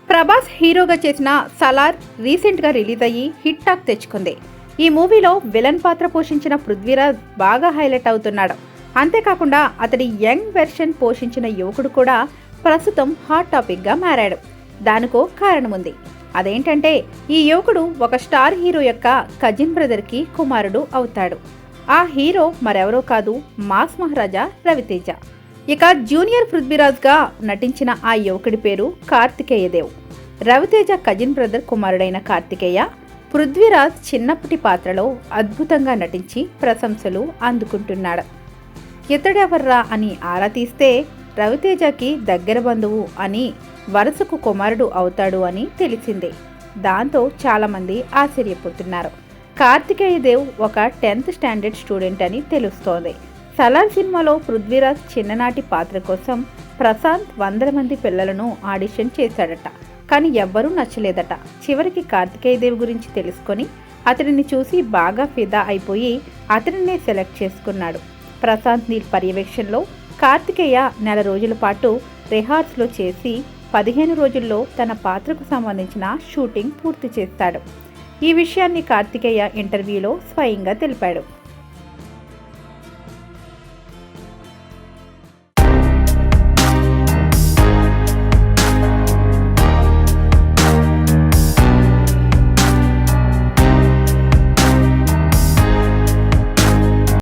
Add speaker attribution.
Speaker 1: ప్రభాస్ హీరోగా చేసిన సలార్ రీసెంట్గా రిలీజ్ అయ్యి హిట్ టాక్ తెచ్చుకుంది. ఈ మూవీలో విలన్ పాత్ర పోషించిన పృథ్వీరాజ్ బాగా హైలైట్ అవుతున్నాడు. అంతేకాకుండా అతడి యంగ్ వెర్షన్ పోషించిన యువకుడు కూడా ప్రస్తుతం హాట్ టాపిక్గా మారాడు. దానికో కారణముంది. అదేంటంటే ఈ యువకుడు ఒక స్టార్ హీరో యొక్క కజిన్ బ్రదర్కి కుమారుడు అవుతాడు. ఆ హీరో మరెవరో కాదు, మాస్ మహారాజా రవితేజ. ఇక జూనియర్ పృథ్వీరాజ్గా నటించిన ఆ యువకుడి పేరు కార్తికేయదేవ్. రవితేజ కజిన్ బ్రదర్ కుమారుడైన కార్తికేయ పృథ్వీరాజ్ చిన్నప్పటి పాత్రలో అద్భుతంగా నటించి ప్రశంసలు అందుకుంటున్నాడు. ఇతడెవర్రా అని ఆరా తీస్తే రవితేజకి దగ్గర బంధువు అని, వరుసకు కుమారుడు అవుతాడు అని తెలిసిందే. దాంతో చాలామంది ఆశ్చర్యపోతున్నారు. కార్తికేయదేవ్ ఒక 10th స్టాండర్డ్ స్టూడెంట్ అని తెలుస్తోంది. సలార్ సినిమాలో పృథ్వీరాజ్ చిన్ననాటి పాత్ర కోసం ప్రశాంత్ 100 మంది పిల్లలను ఆడిషన్ చేశాడట. కానీ ఎవ్వరూ నచ్చలేదట. చివరికి కార్తికేయదేవ్ గురించి తెలుసుకొని అతడిని చూసి బాగా ఫిదా అయిపోయి అతడినే సెలెక్ట్ చేసుకున్నాడు. ప్రశాంత్ నీల్ పర్యవేక్షణలో కార్తికేయ నెల రోజుల పాటు రిహార్సల్ చేసి 15 రోజుల్లో తన పాత్రకు సంబంధించిన షూటింగ్ పూర్తి చేస్తాడు. ఈ విషయాన్ని కార్తికేయ ఇంటర్వ్యూలో స్వయంగా తెలిపాడు.